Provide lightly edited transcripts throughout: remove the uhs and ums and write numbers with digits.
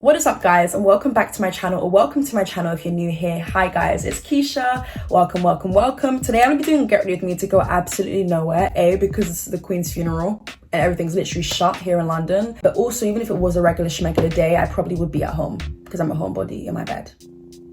What is up, guys, and welcome back to my channel, or welcome to my channel if you're new here. Hi guys, it's Keisha. Welcome. Today I'm gonna be doing Get Ready With Me to go absolutely nowhere. Because it's the Queen's funeral and everything's literally shut here in London. But also, even if it was a regular schmegular day, I probably would be at home because I'm a homebody in my bed.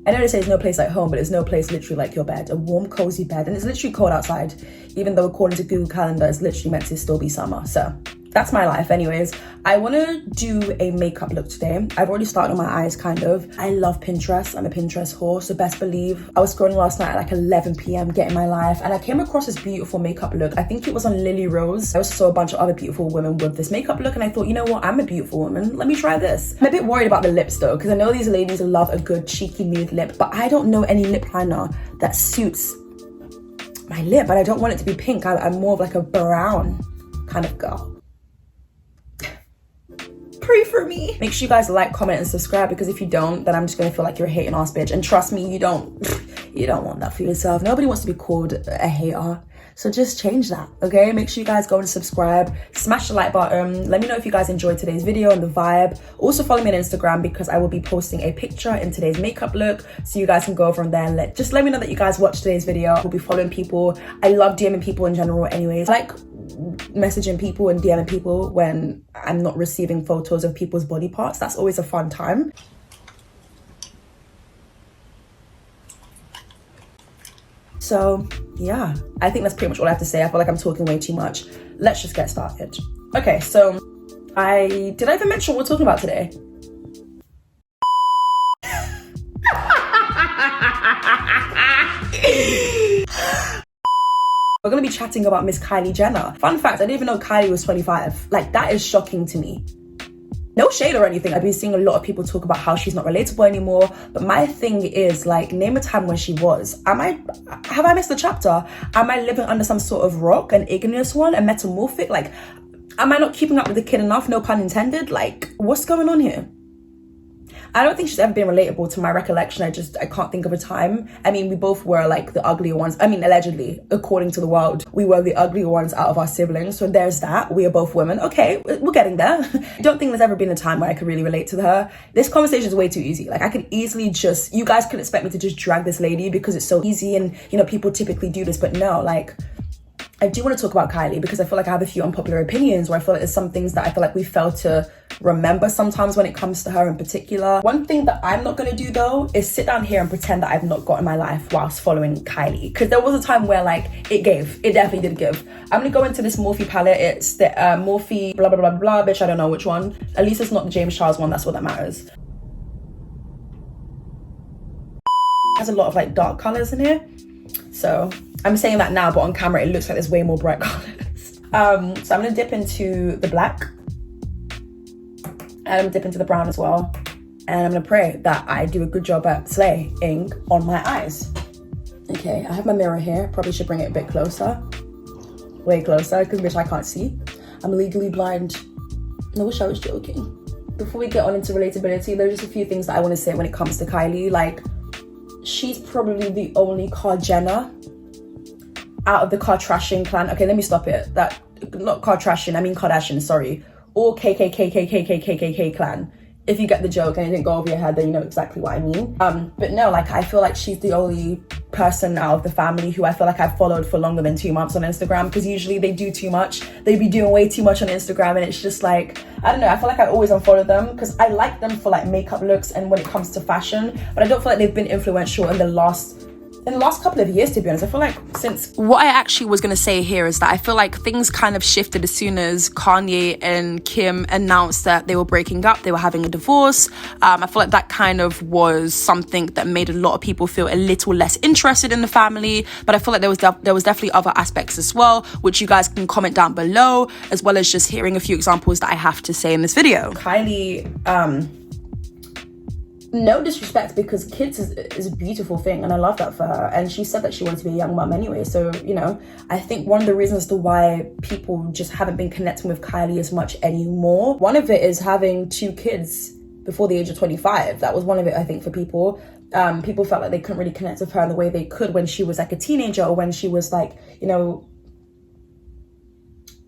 I know they say there's no place like home, but there's no place literally like your bed. A warm, cozy bed. And it's literally cold outside, even though according to Google Calendar, it's literally meant to still be summer. So that's my life. Anyways, I want to do a makeup look today. I've already started on my eyes, kind of. I love Pinterest. I'm a Pinterest whore, so best believe. I was scrolling last night at like 11 p.m. getting my life, and I came across this beautiful makeup look. I think it was on Lily Rose. I also saw a bunch of other beautiful women with this makeup look, and I thought, you know what? I'm a beautiful woman. Let me try this. I'm a bit worried about the lips though, because I know these ladies love a good cheeky nude lip, but I don't know any lip liner that suits my lip, but I don't want it to be pink. I'm more of like a brown kind of girl. Pray for me. Make sure you guys like, comment, and subscribe, because if you don't, then I'm just gonna feel like you're a hating ass bitch. And trust me, you don't want that for yourself. Nobody wants to be called a hater. So just change that, okay? Make sure you guys go and subscribe, smash the like button. Let me know if you guys enjoyed today's video and the vibe. Also follow me on Instagram, because I will be posting a picture in today's makeup look, so you guys can go from there and just let me know that you guys watched today's video. We'll be following people. I love DMing people in general anyways. I like messaging people and DMing people when I'm not receiving photos of people's body parts. That's always a fun time. So yeah, I think that's pretty much all I have to say. I feel like I'm talking way too much. Let's just get started. Okay, so did I even mention what we're talking about today? We're gonna be chatting about Miss Kylie Jenner. Fun fact, I didn't even know Kylie was 25. Like, that is shocking to me. No shade or anything. I've been seeing a lot of people talk about how she's not relatable anymore. But my thing is, like, name a time when she was. Have I missed the chapter? Am I living under some sort of rock, an igneous one, a metamorphic? Like, am I not keeping up with the kid enough? No pun intended. Like, what's going on here? I don't think she's ever been relatable to my recollection. I can't think of a time. I mean, we both were like the uglier ones. I mean, allegedly, according to the world, we were the uglier ones out of our siblings. So there's that. We are both women. Okay, we're getting there. I don't think there's ever been a time where I could really relate to her. This conversation is way too easy. Like, I could easily just, you guys can expect me to just drag this lady because it's so easy and, you know, people typically do this, but no, like, I do want to talk about Kylie because I feel like I have a few unpopular opinions where I feel like there's some things that I feel like we fail to remember sometimes when it comes to her in particular. One thing that I'm not going to do though is sit down here and pretend that I've not got in my life whilst following Kylie, because there was a time where like it definitely did give. I'm going to go into this Morphe palette. It's the Morphe blah blah blah blah, bitch, I don't know which one. At least it's not the James Charles one. That's what that matters. It has a lot of like dark colors in here, so I'm saying that now, but on camera it looks like there's way more bright colors. So I'm gonna dip into the black, and I'm gonna dip into the brown as well, and I'm gonna pray that I do a good job at slaying on my eyes. Okay, I have my mirror here. Probably should bring it a bit closer, way closer, because bitch, I can't see. I'm legally blind. I wish I was joking. Before we get on into relatability, there's just a few things that I want to say when it comes to Kylie. Like, she's probably the only Jenner out of the Kardashian clan. Okay, let me stop it. That, not Kardashian, I mean Kardashian, sorry. Or KKK clan. If you get the joke and it didn't go over your head, then you know exactly what I mean. But no, like, I feel like she's the only person out of the family who I feel like I've followed for longer than 2 months on Instagram, because usually they do too much. They be doing way too much on Instagram, and it's just like, I don't know, I feel like I always unfollow them because I like them for like makeup looks and when it comes to fashion, but I don't feel like they've been influential in the last couple of years, to be honest. I feel like since... What I actually was going to say here is that I feel like things kind of shifted as soon as Kanye and Kim announced that they were breaking up, they were having a divorce. I feel like that kind of was something that made a lot of people feel a little less interested in the family, but I feel like there was definitely other aspects as well, which you guys can comment down below, as well as just hearing a few examples that I have to say in this video. Kylie, no disrespect, because kids is a beautiful thing, and I love that for her. And she said that she wanted to be a young mum anyway, so, you know, I think one of the reasons as to why people just haven't been connecting with Kylie as much anymore, one of it is having 2 kids before the age of 25. That was one of it, I think, for people. People felt like they couldn't really connect with her in the way they could when she was like a teenager, or when she was like, you know,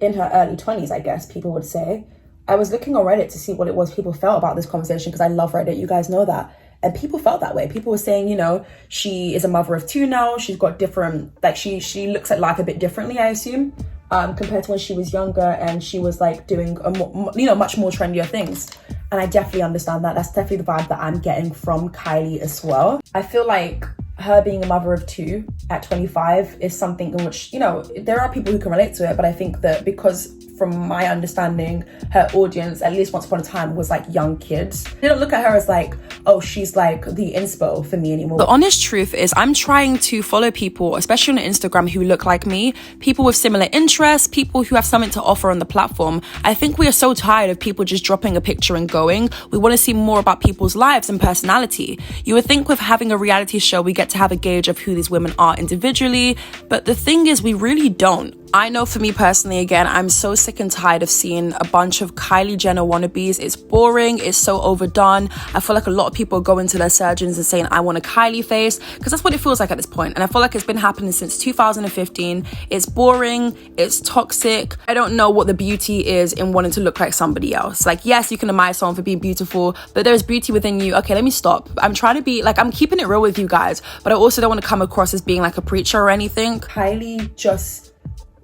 in her early 20s, I guess people would say. I was looking on Reddit to see what it was people felt about this conversation, because I love Reddit, you guys know that. And people felt that way. People were saying, you know, she is a mother of 2 now. She's got different, like she looks at life a bit differently, I assume, compared to when she was younger and she was like doing, much more trendier things. And I definitely understand that. That's definitely the vibe that I'm getting from Kylie as well. I feel like her being a mother of 2 at 25 is something in which, you know, there are people who can relate to it, but I think that because from my understanding, her audience, at least once upon a time, was like young kids. They don't look at her as like, oh, she's like the inspo for me anymore. The honest truth is I'm trying to follow people, especially on Instagram, who look like me, people with similar interests, people who have something to offer on the platform. I think we are so tired of people just dropping a picture and going. We want to see more about people's lives and personality. You would think with having a reality show, we get to have a gauge of who these women are individually, but the thing is, we really don't. I know for me personally, again, I'm so sick and tired of seeing a bunch of Kylie Jenner wannabes. It's boring. It's so overdone. I feel like a lot of people go into their surgeons and saying, I want a Kylie face, because that's what it feels like at this point. And I feel like it's been happening since 2015. It's boring. It's toxic. I don't know what the beauty is in wanting to look like somebody else. Like, yes, you can admire someone for being beautiful, but there's beauty within you. Okay, let me stop. I'm trying to be like, I'm keeping it real with you guys, but I also don't want to come across as being like a preacher or anything. Kylie just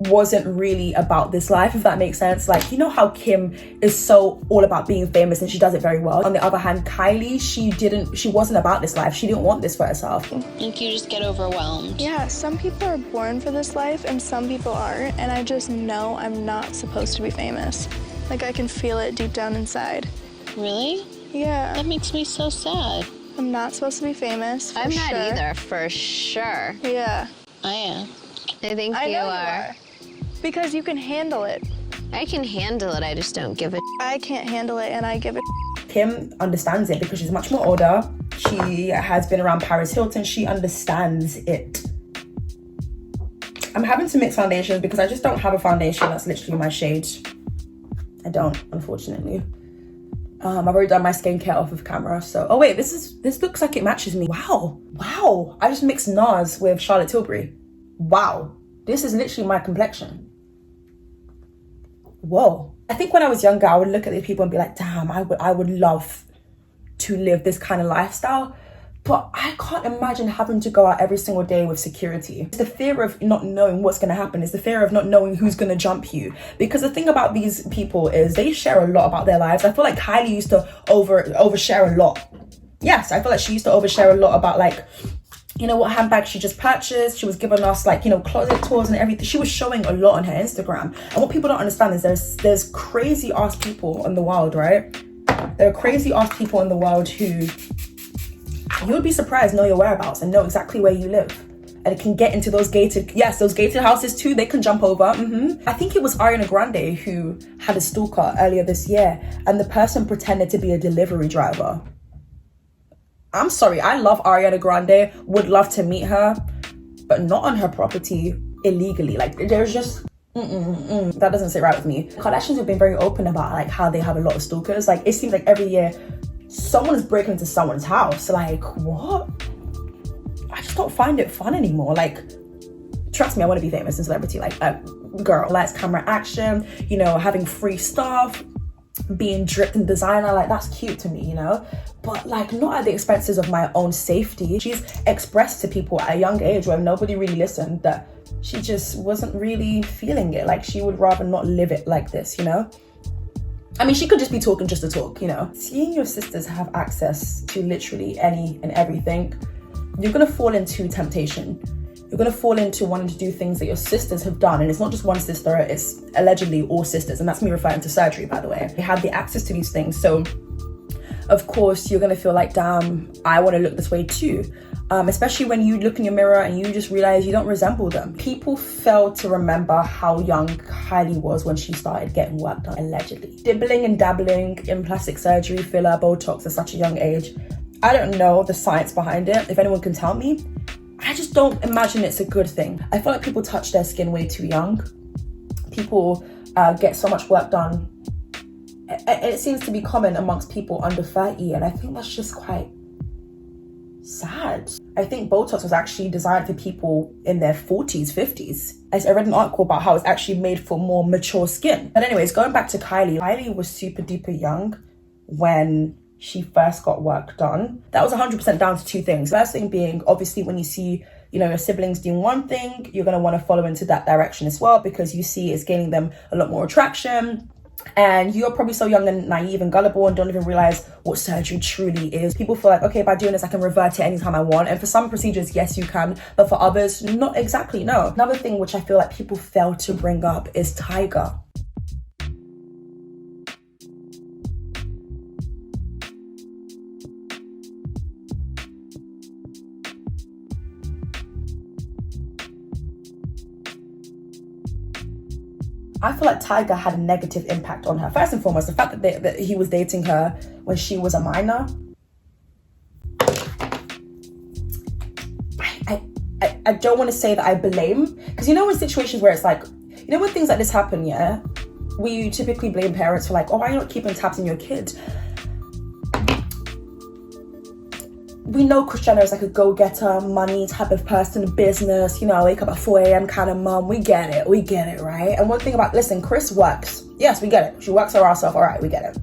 wasn't really about this life, if that makes sense. Like, you know how Kim is so all about being famous and she does it very well. On the other hand, Kylie, she wasn't about this life. She didn't want this for herself. Like, you just get overwhelmed. Yeah, some people are born for this life and some people aren't, and I just know I'm not supposed to be famous. Like, I can feel it deep down inside. Really? Yeah. That makes me so sad. I'm not supposed to be famous, for I'm not sure. either, for sure. Yeah. I am. I think I you know are. Because you can handle it. I can handle it, I just don't give a I can't handle it, and I give it. Kim understands it because she's much more older. She has been around Paris Hilton. She understands it. I'm having to mix foundations because I just don't have a foundation that's literally my shade. I don't, unfortunately. I've already done my skincare off of camera, so... Oh wait, this looks like it matches me. Wow. I just mixed NARS with Charlotte Tilbury. Wow. This is literally my complexion. Whoa. I think when I was younger, I would look at these people and be like, damn, I would love to live this kind of lifestyle. But I can't imagine having to go out every single day with security. It's the fear of not knowing what's going to happen. It's the fear of not knowing who's going to jump you. Because the thing about these people is they share a lot about their lives. I feel like Kylie used to overshare a lot. Yes, I feel like she used to overshare a lot about, like, you know, what handbag she just purchased. She was giving us, like, you know, closet tours and everything. She was showing a lot on her Instagram. And what people don't understand is there's crazy ass people in the world, right? There are crazy ass people in the world who you would be surprised know your whereabouts and know exactly where you live. And it can get into those gated houses too. They can jump over. I think it was Ariana Grande who had a stalker earlier this year, and the person pretended to be a delivery driver. I'm sorry, I love Ariana Grande, would love to meet her, but not on her property illegally. Like, there's just, that doesn't sit right with me. Kardashians have been very open about, like, how they have a lot of stalkers. Like, it seems like every year someone is breaking into someone's house. Like, what? I just don't find it fun anymore. Like, trust me, I want to be famous and celebrity. Like, girl, lights, camera, action, you know, having free stuff, being dripped in designer, like, that's cute to me, you know, but like not at the expenses of my own safety. She's expressed to people at a young age where nobody really listened that she just wasn't really feeling it. Like, she would rather not live it like this, you know. I mean, she could just be talking just to talk, you know. Seeing your sisters have access to literally any and everything, you're gonna fall into temptation. You're gonna fall into wanting to do things that your sisters have done. And it's not just one sister, it's allegedly all sisters. And that's me referring to surgery, by the way. They had the access to these things. So of course you're gonna feel like, damn, I wanna look this way too. Especially when you look in your mirror and you just realize you don't resemble them. People fail to remember how young Kylie was when she started getting work done, allegedly. Dibbling and dabbling in plastic surgery, filler, Botox at such a young age. I don't know the science behind it. If anyone can tell me, I just don't imagine it's a good thing. I feel like people touch their skin way too young. People get so much work done. It seems to be common amongst people under 30, and I think that's just quite sad. I think Botox was actually designed for people in their 40s, 50s. I read an article about how it's actually made for more mature skin. But anyways, going back to Kylie. Kylie was super duper young when she first got work done. That was 100% down to two things. First thing being, obviously, when you see, you know, your siblings doing one thing, you're going to want to follow into that direction as well, because you see it's gaining them a lot more attraction. And you're probably so young and naive and gullible and don't even realize what surgery truly is. People feel like, okay, by doing this, I can revert it anytime I want. And for some procedures, yes, you can. But for others, not exactly, no. Another thing which I feel like people fail to bring up is Tyga. I feel like Tyga had a negative impact on her. First and foremost, the fact that he was dating her when she was a minor. I don't want to say that I blame, because you know in situations where it's like, you know when things like this happen, yeah, we typically blame parents for like, oh, why are you not keeping tabs on your kids? We know Kris Jenner is like a go-getter, money type of person, business, you know, wake up at 4 a.m. kind of mom. We get it, right? And one thing about, listen, Kris works. Yes, we get it. She works her ass off. All right, we get it.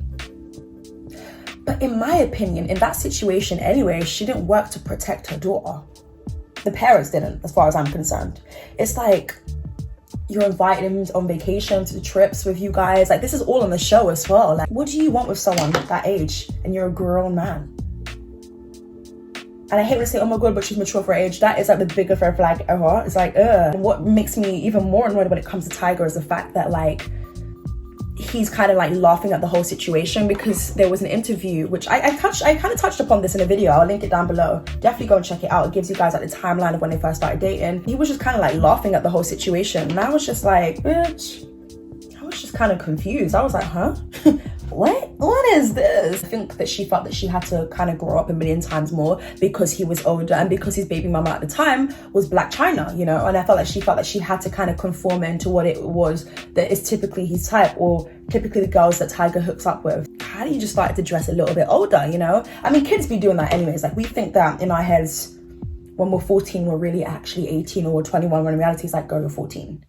But in my opinion, in that situation anyway, she didn't work to protect her daughter. The parents didn't, as far as I'm concerned. It's like, you're inviting him on vacation, to trips with you guys. Like, this is all on the show as well. Like, what do you want with someone that age and you're a grown man? And I hate when they say, oh my God, but she's mature for her age. That is like the biggest red flag ever. It's like, ugh. And what makes me even more annoyed when it comes to Tyga is the fact that like, he's kind of like laughing at the whole situation, because there was an interview, which I kind of touched upon this in a video. I'll link it down below. Definitely go and check it out. It gives you guys like the timeline of when they first started dating. He was just kind of like laughing at the whole situation. And I was just like, bitch, I was just kind of confused. I was like, huh? What is this? I think that she felt that she had to kind of grow up a million times more because he was older and because his baby mama at the time was Black China, you know? And I felt like she had to kind of conform into what it was that is typically his type, or typically the girls that Tyga hooks up with. Kylie just started to dress a little bit older, you know? I mean, kids be doing that anyways. Like, we think that in our heads, when we're 14, we're really actually 18 or 21, when in reality it's like, girl, you're 14.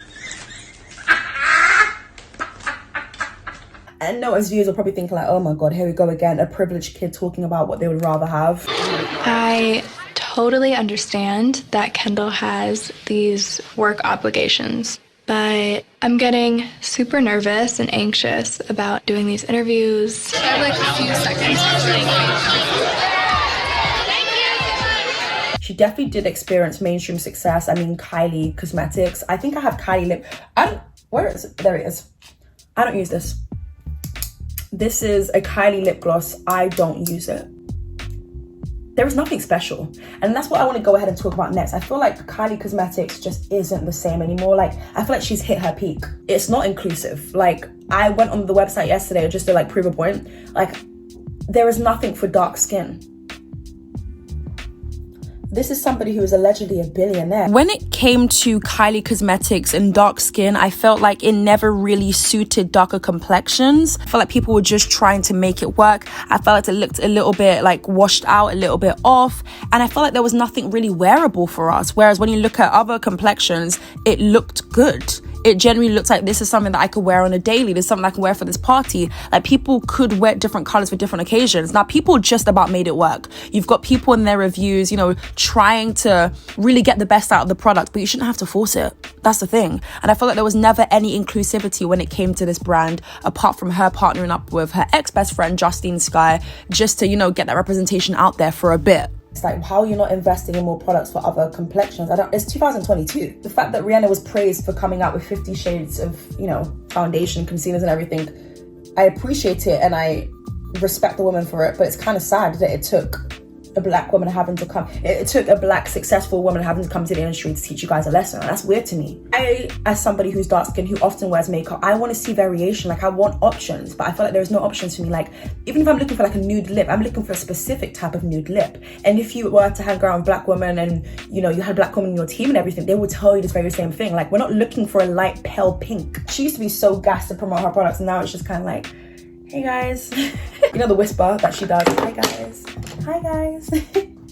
And no one's viewers are probably thinking like, oh my God, here we go again, a privileged kid talking about what they would rather have. I totally understand that Kendall has these work obligations, but I'm getting super nervous and anxious about doing these interviews. I have like a few seconds. She definitely did experience mainstream success. I mean, Kylie Cosmetics. I think I have Kylie lip. Where is it? There it is. I don't use this. This is a Kylie lip gloss. I don't use it. There is nothing special. And that's what I want to go ahead and talk about next. I feel like Kylie Cosmetics just isn't the same anymore. Like, I feel like she's hit her peak. It's not inclusive. Like, I went on the website yesterday just to like prove a point. Like, there is nothing for dark skin. This is somebody who is allegedly a billionaire. When it came to Kylie Cosmetics and dark skin, I felt like it never really suited darker complexions. I felt like people were just trying to make it work. I felt like it looked a little bit like washed out, a little bit off. And I felt like there was nothing really wearable for us. Whereas when you look at other complexions, it looked good. It generally looks like this is something that I could wear on a daily. This is something I can wear for this party. Like, people could wear different colors for different occasions. Now, people just about made it work. You've got people in their reviews, you know, trying to really get the best out of the product, but you shouldn't have to force it. That's the thing. And I feel like there was never any inclusivity when it came to this brand, apart from her partnering up with her ex-best friend, Justine Skye, just to, you know, get that representation out there for a bit. It's like, how are you not investing in more products for other complexions? It's 2022. The fact that Rihanna was praised for coming out with 50 shades of, you know, foundation, concealers and everything, I appreciate it and I respect the woman for it, but it's kind of sad that it took a Black woman having to come, it took a Black successful woman having to come to the industry to teach you guys a lesson. And that's weird to me. I, as somebody who's dark skinned, who often wears makeup, I want to see variation. Like, I want options, but I feel like there's no options for me. Like, even if I'm looking for like a nude lip, I'm looking for a specific type of nude lip. And if you were to hang around with Black women and, you know, you had Black women in your team and everything, they would tell you this very same thing. Like, we're not looking for a light pale pink. She used to be so gassed to promote her products, and now it's just kind of like, hey guys. You know the whisper that she does, hi guys, hi guys.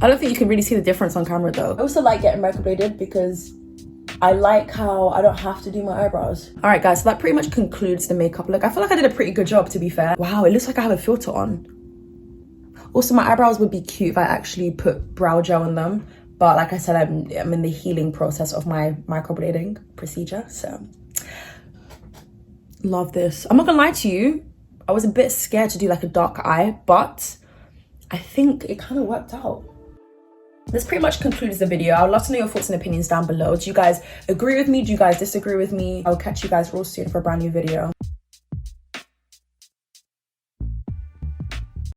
I don't think you can really see the difference on camera though. I also like getting microbladed because I like how I don't have to do my eyebrows. All right guys, so that pretty much concludes the makeup look. I feel like I did a pretty good job, to be fair. Wow, it looks like I have a filter on. Also, my eyebrows would be cute if I actually put brow gel on them. But like I said, I'm in the healing process of my microblading procedure, so. Love this. I'm not gonna lie to you, I was a bit scared to do like a dark eye, but I think it kind of worked out. This pretty much concludes the video. I would love to know your thoughts and opinions down below. Do you guys agree with me? Do you guys disagree with me? I'll catch you guys real soon for a brand new video.